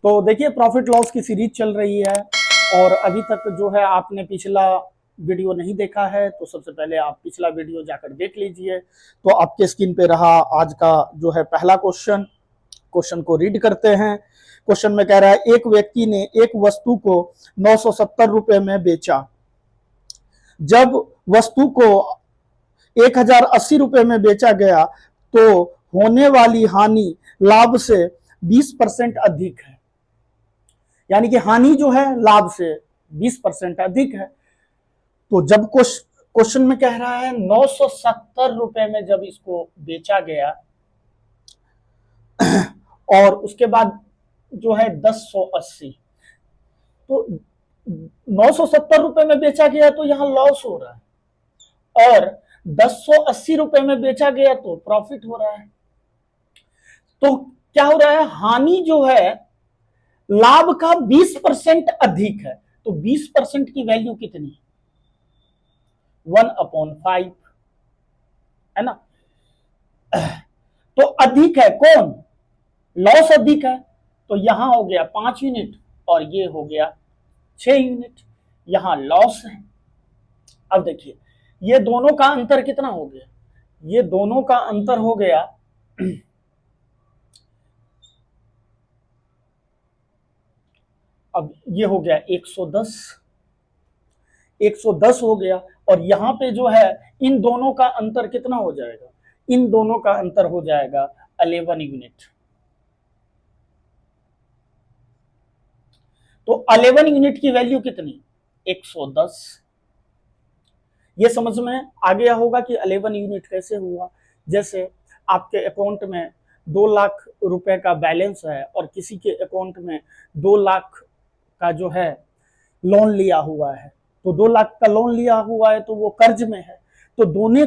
तो देखिए profit loss की सीरीज चल रही है और अभी तक जो है आपने पिछला वीडियो नहीं देखा है तो सबसे पहले आप पिछला वीडियो जाकर देख लीजिए। तो आपके स्क्रीन पे रहा आज का जो है पहला क्वेश्चन को रीड करते हैं। क्वेश्चन में कह रहा है एक व्यक्ति ने एक वस्तु को 970 रुपए में बेचा। जब वस्तु को 1080 रुपए में बेचा गया तो होने वाली हानि लाभ से 20% अधिक है। यानी कि हानि जो है लाभ से 20% अधिक है। तो जब क्वेश्चन में कह रहा है 970 रुपए में जब इसको बेचा गया और उसके बाद जो है 1080, तो 970 रुपए में बेचा गया तो यहां लॉस हो रहा है और 1080 रुपए में बेचा गया तो प्रॉफिट हो रहा है। तो क्या हो रहा है, हानि जो है लाभ का 20% अधिक है। तो 20% की वैल्यू कितनी, 1/5 है ना। तो अधिक है कौन, लॉस अधिक है। तो यहां हो गया 5 यूनिट और ये हो गया 6 यूनिट, यहां लॉस है। अब देखिए ये दोनों का अंतर कितना हो गया, ये दोनों का अंतर हो गया अब ये हो गया 110 हो गया और यहां पे जो है इन दोनों का अंतर कितना हो जाएगा, इन दोनों का अंतर हो जाएगा 11 यूनिट। तो 11 यूनिट की वैल्यू कितनी, 110। ये समझ में आ गया होगा कि 11 यूनिट कैसे हुआ। जैसे आपके अकाउंट में 2 लाख रुपए का बैलेंस है और किसी के अकाउंट में 2 लाख का जो है लोन लिया हुआ है। तो 2 लाख का लोन लिया हुआ है तो वो कर्ज में है। तो दोनों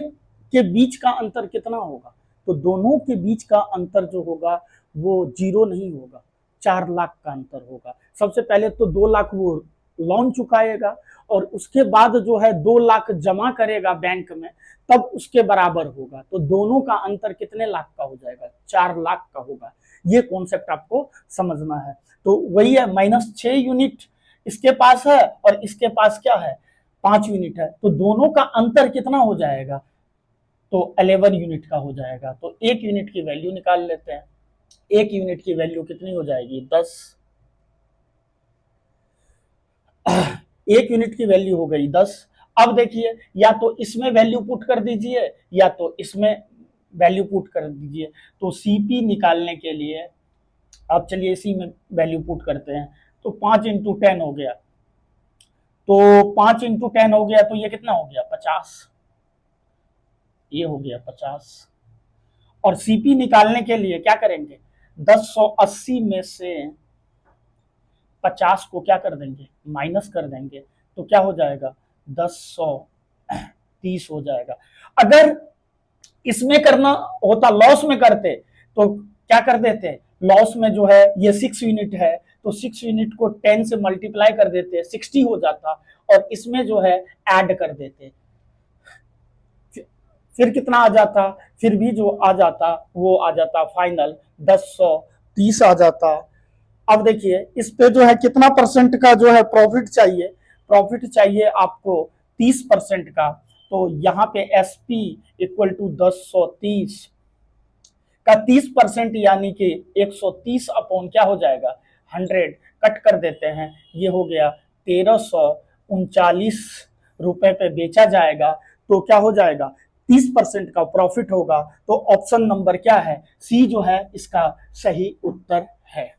के बीच का अंतर कितना होगा, तो दोनों के बीच का अंतर जो होगा वो 0 नहीं होगा, 4 लाख का अंतर होगा। सबसे पहले तो 2 लाख वो लोन चुकाएगा और उसके बाद जो है 2 लाख जमा करेगा बैंक में, तब उसके बराबर होगा। तो दोनों का अंतर कितने लाख का हो जाएगा, 4 लाख का होगा। ये कॉन्सेप्ट आपको समझना है। तो वही है, -6 यूनिट इसके पास है और इसके पास क्या है, 5 यूनिट है। तो दोनों का अंतर कितना हो जाएगा, तो 11 यूनिट का हो जाएगा। तो 1 यूनिट की वैल्यू निकाल लेते हैं। 1 यूनिट की वैल्यू कितनी हो जाएगी, 10। 1 यूनिट की वैल्यू हो गई 10। अब देखिए या तो इसमें वैल्यू पुट कर दीजिए या तो इसमें वैल्यू पुट कर दीजिए। तो सीपी निकालने के लिए अब चलिए इसी में वैल्यू पुट करते हैं। तो 5 × 10 हो गया, तो 5 × 10 हो गया तो ये कितना हो गया, 50। ये हो गया 50। और सीपी निकालने के लिए क्या करेंगे, 1080 में से 50 को क्या कर देंगे, माइनस कर देंगे। तो क्या हो जाएगा, 1030 हो जाएगा। अगर इसमें करना होता, लॉस में करते तो क्या कर देते, लॉस में जो है ये 6 यूनिट है तो 6 यूनिट को 10 से मल्टीप्लाई कर देते, 60 हो जाता और इसमें जो है ऐड कर देते। फिर कितना आ जाता, फिर भी जो आ जाता वो आ जाता फाइनल 1030 आ जाता। अब देखिए इस पे जो है कितना परसेंट का जो है प्रॉफिट चाहिए, प्रॉफिट चाहिए आपको 30% का। तो यहाँ पे SP इक्वल टू 1030 का 30% यानी कि 130 अपॉन क्या हो जाएगा, 100 कट कर देते हैं। ये हो गया 1339 रुपए पे बेचा जाएगा। तो क्या हो जाएगा, 30% का प्रॉफिट होगा। तो ऑप्शन नंबर क्या है, सी जो है इसका सही उत्तर है।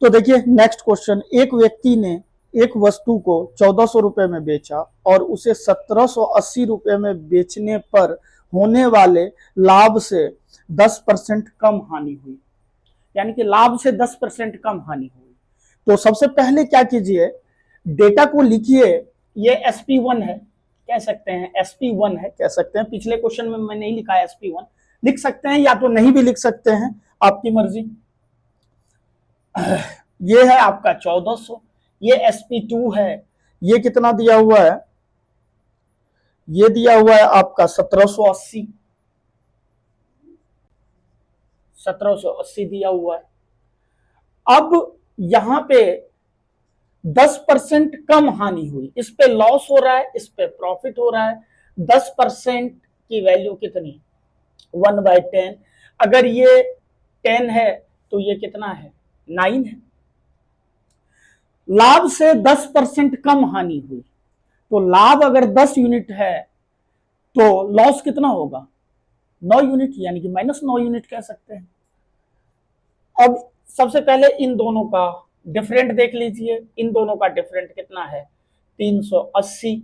तो देखिए नेक्स्ट क्वेश्चन, एक व्यक्ति ने एक वस्तु को 1400 रुपए में बेचा और उसे 1780 रुपए में बेचने पर होने वाले लाभ से 10% कम हानि हुई। यानी कि लाभ से 10% कम हानि हुई। तो सबसे पहले क्या कीजिए, डेटा को लिखिए। ये SP1 है, कह सकते हैं SP1 है, कह सकते हैं। पिछले क्वेश्चन में मैंने नहीं लिखा है SP1, लिख सकते हैं या तो नहीं भी लिख सकते हैं, आपकी मर्जी। ये है आपका 1400, ये SP2 है, ये कितना दिया हुआ है, ये दिया हुआ है आपका 1780, 1780 दिया हुआ है। अब यहां पे 10% कम हानि हुई, इस पे लॉस हो रहा है, इस पे प्रॉफिट हो रहा है। 10% की वैल्यू कितनी, 1/10। अगर ये 10 है तो ये कितना है, 9 है। लाभ से 10% कम हानि हुई, तो लाभ अगर 10 यूनिट है तो लॉस कितना होगा, 9 यूनिट, यानी कि -9 यूनिट कह सकते हैं। अब सबसे पहले इन दोनों का डिफरेंट देख लीजिए, इन दोनों का डिफरेंट कितना है, 380।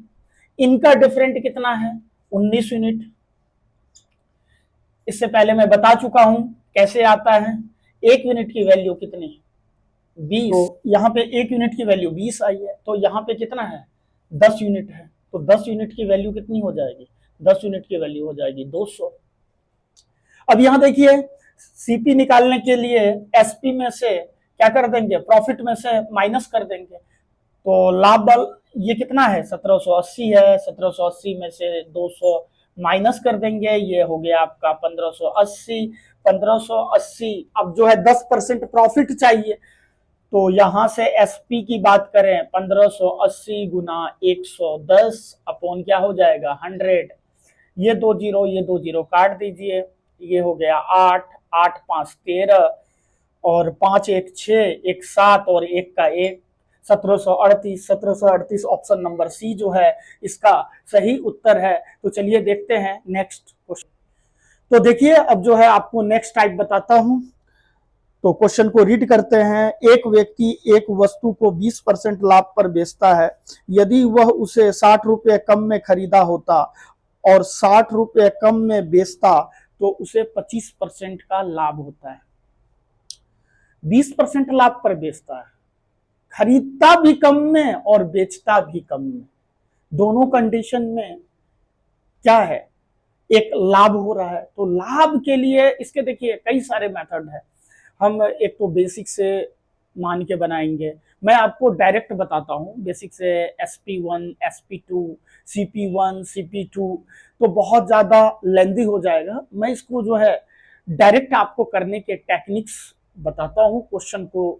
इनका डिफरेंट कितना है, 19 यूनिट। इससे पहले मैं बता चुका हूं कैसे आता है। 1 यूनिट की वैल्यू कितनी, 20। तो यहाँ पे 1 यूनिट की वैल्यू 20 आई है, तो यहाँ पे कितना है, 10 यूनिट है। तो 10 यूनिट की वैल्यू कितनी हो जाएगी, 10 यूनिट की वैल्यू हो जाएगी 200। अब यहां देखिए, सीपी निकालने के लिए एसपी में से क्या कर देंगे, प्रॉफिट में से माइनस कर देंगे। तो लाभ बल ये कितना है, 1780 है। 1780 में से 200 माइनस कर देंगे, ये हो गया आपका 1580। 1580, अब जो है 10% प्रॉफिट चाहिए, तो यहां से एसपी की बात करें, 1580 गुना 110 अपॉन क्या हो जाएगा, 100। ये 2 जीरो, ये 2 जीरो काट दीजिए, ये हो गया 8, 8 5 13, और 5 1 6, 1 7 और 1 का 1, 1738। 1738 ऑप्शन नंबर सी जो है इसका सही उत्तर है। तो चलिए देखते हैं नेक्स्ट क्वेश्चन। तो देखिए, अब जो है आपको नेक्स्ट टाइप बताता हूं। तो क्वेश्चन को रीड करते हैं। एक व्यक्ति एक वस्तु को 20% लाभ पर बेचता है। यदि वह उसे 60 रुपये कम में खरीदा होता और 60 रुपये कम में बेचता तो उसे 25% का लाभ होता है। 20% लाभ पर बेचता है, खरीदता भी कम में और बेचता भी कम में, दोनों कंडीशन में क्या है, एक लाभ हो रहा है। तो लाभ के लिए इसके देखिए कई सारे मेथड है। हम एक तो बेसिक से मान के बनाएंगे, मैं आपको डायरेक्ट बताता हूं बेसिक से। SP1, SP2, CP1, CP2 तो बहुत ज्यादा लेंदी हो जाएगा। मैं इसको जो है डायरेक्ट आपको करने के टेक्निक्स बताता हूं, क्वेश्चन को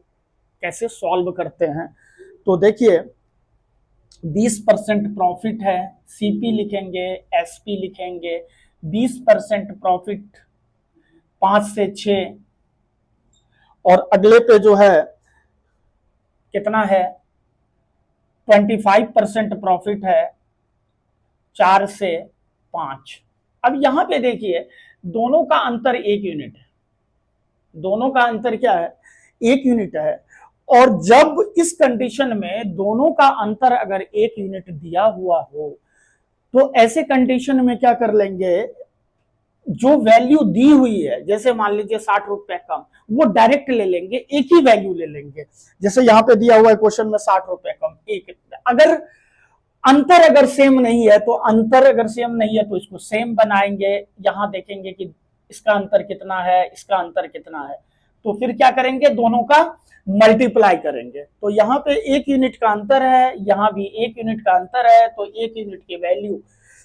कैसे सॉल्व करते हैं। तो देखिए, 20% प्रॉफिट है, सीपी लिखेंगे, एसपी लिखेंगे। 20% प्रॉफिट 5 से 6, और अगले पे जो है कितना है, 25% प्रॉफिट है 4 से 5। अब यहां पे देखिए, दोनों का अंतर 1 यूनिट है, दोनों का अंतर क्या है, 1 यूनिट है। और जब इस कंडीशन में दोनों का अंतर अगर 1 यूनिट दिया हुआ हो, तो ऐसे कंडीशन में क्या कर लेंगे, जो वैल्यू दी हुई है, जैसे मान लीजिए 60 रुपए कम, वो डायरेक्ट ले लेंगे, एक ही वैल्यू ले लेंगे। जैसे यहाँ पे दिया हुआ है क्वेश्चन में 60 रुपए कम, एक। अगर अंतर अगर सेम नहीं है, तो अंतर अगर सेम नहीं है तो इसको सेम बनाएंगे। यहां देखेंगे कि इसका अंतर कितना है, इसका अंतर कितना है, तो फिर क्या करेंगे, दोनों का मल्टीप्लाई करेंगे। तो यहाँ पे 1 यूनिट का अंतर है, यहां भी 1 यूनिट का अंतर है, तो 1 यूनिट की वैल्यू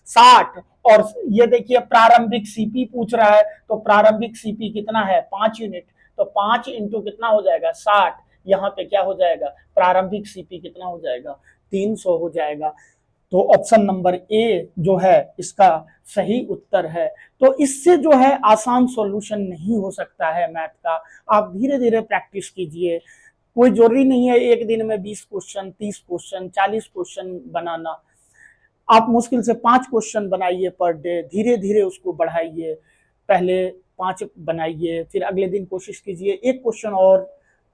60। और ये देखिए प्रारंभिक सीपी पूछ रहा है, तो प्रारंभिक सीपी कितना है, 5 यूनिट। तो 5 इंटू कितना हो जाएगा, 60। यहाँ पे क्या हो जाएगा, प्रारंभिक सीपी कितना हो जाएगा, 300 हो जाएगा। तो ऑप्शन नंबर ए जो है इसका सही उत्तर है। तो इससे जो है आसान सॉल्यूशन नहीं हो सकता है मैथ का। आप धीरे धीरे प्रैक्टिस कीजिए, कोई जरूरी नहीं है एक दिन में 20 क्वेश्चन, 30 क्वेश्चन, 40 क्वेश्चन बनाना। आप मुश्किल से 5 क्वेश्चन बनाइए पर डे, धीरे धीरे उसको बढ़ाइए। पहले 5 बनाइए, फिर अगले दिन कोशिश कीजिए 1 क्वेश्चन, और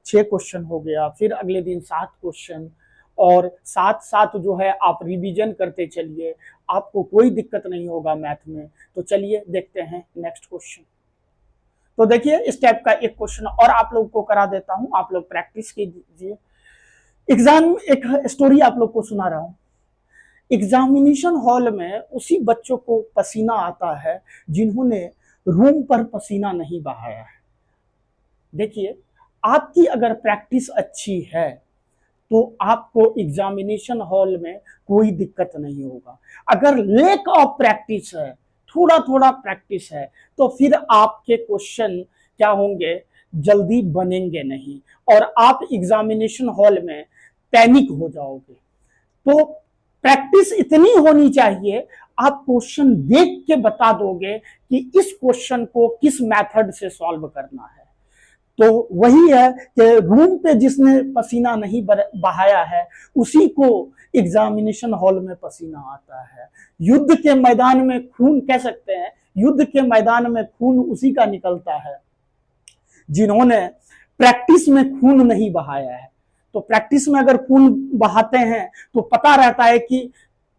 6 क्वेश्चन हो गया, फिर अगले दिन 7 क्वेश्चन, और साथ साथ जो है आप रिवीजन करते चलिए, आपको कोई दिक्कत नहीं होगा मैथ में। तो चलिए देखते हैं नेक्स्ट क्वेश्चन। तो देखिए, इस टाइप का एक क्वेश्चन और आप लोग को करा देता हूं, आप लोग प्रैक्टिस कीजिए। एग्जाम, एक स्टोरी आप लोग को सुना रहा हूं। एग्जामिनेशन हॉल में उसी बच्चों को पसीना आता है जिन्होंने रूम पर पसीना नहीं बहाया है। देखिए, आपकी अगर प्रैक्टिस अच्छी है तो आपको एग्जामिनेशन हॉल में कोई दिक्कत नहीं होगा। अगर लेक ऑफ प्रैक्टिस है, थोड़ा थोड़ा प्रैक्टिस है, तो फिर आपके क्वेश्चन क्या होंगे जल्दी बनेंगे नहीं और आप एग्जामिनेशन हॉल में पैनिक हो जाओगे। तो प्रैक्टिस इतनी होनी चाहिए, आप क्वेश्चन देख के बता दोगे कि इस क्वेश्चन को किस मेथड से सॉल्व करना है। तो वही है कि रूम पे जिसने पसीना नहीं बहाया है उसी को एग्जामिनेशन हॉल में पसीना आता है। युद्ध के मैदान में खून, कह सकते हैं युद्ध के मैदान में खून उसी का निकलता है जिन्होंने प्रैक्टिस में खून नहीं बहाया है। तो प्रैक्टिस में अगर खून बहाते हैं तो पता रहता है कि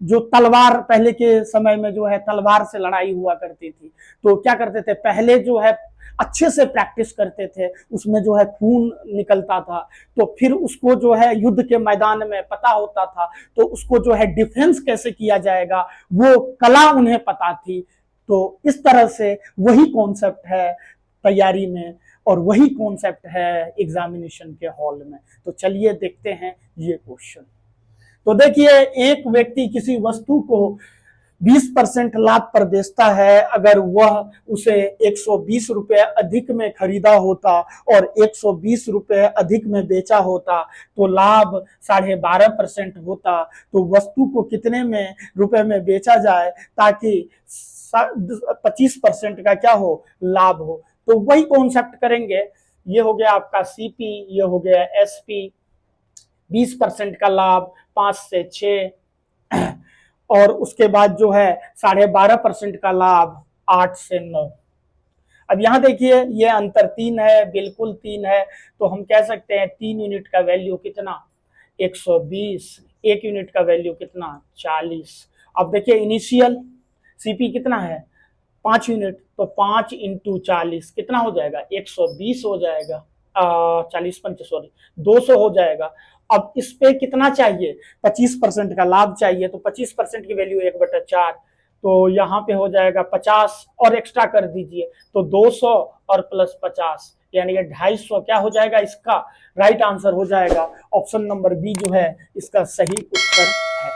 जो तलवार, पहले के समय में जो है तलवार से लड़ाई हुआ करती थी, तो क्या करते थे, पहले जो है अच्छे से प्रैक्टिस करते थे, उसमें जो है खून निकलता था, तो फिर उसको जो है युद्ध के मैदान में पता होता था, तो उसको जो है डिफेंस कैसे किया जाएगा वो कला उन्हें पता थी। तो इस तरह से वही कॉन्सेप्ट है तैयारी में और वही कॉन्सेप्ट है एग्जामिनेशन के हॉल में। तो चलिए देखते हैं ये क्वेश्चन। तो देखिए, एक व्यक्ति किसी वस्तु को 20% लाभ पर बेचता है। अगर वह उसे 120 रुपए अधिक में खरीदा होता और 120 रुपए अधिक में बेचा होता तो लाभ 12.5% होता। तो वस्तु को कितने में रुपए में बेचा जाए ताकि 25% का क्या हो, लाभ हो। तो वही कॉन्सेप्ट करेंगे। ये हो गया आपका सीपी, ये हो गया एसपी। 20% का लाभ 5 से 6 और उसके बाद जो है 12.5% का लाभ 8 से 9। अब यहां देखिए ये अंतर 3 है, बिल्कुल 3 है, तो हम कह सकते हैं 3 यूनिट का वैल्यू कितना, 120, 1 यूनिट का वैल्यू कितना, 40। अब देखिए इनिशियल सीपी कितना है, 5 यूनिट, तो 5 इंटू 40 कितना हो जाएगा, 120 हो जाएगा, 40 पंच सॉरी 200 हो जाएगा। अब इस पे कितना चाहिए, 25% का लाभ चाहिए, तो 25% की वैल्यू 1/4, तो यहाँ पे हो जाएगा 50 और एक्स्ट्रा कर दीजिए, तो 200 और प्लस 50 यानी ये 250 क्या हो जाएगा, इसका राइट आंसर हो जाएगा ऑप्शन नंबर बी जो है इसका सही उत्तर है।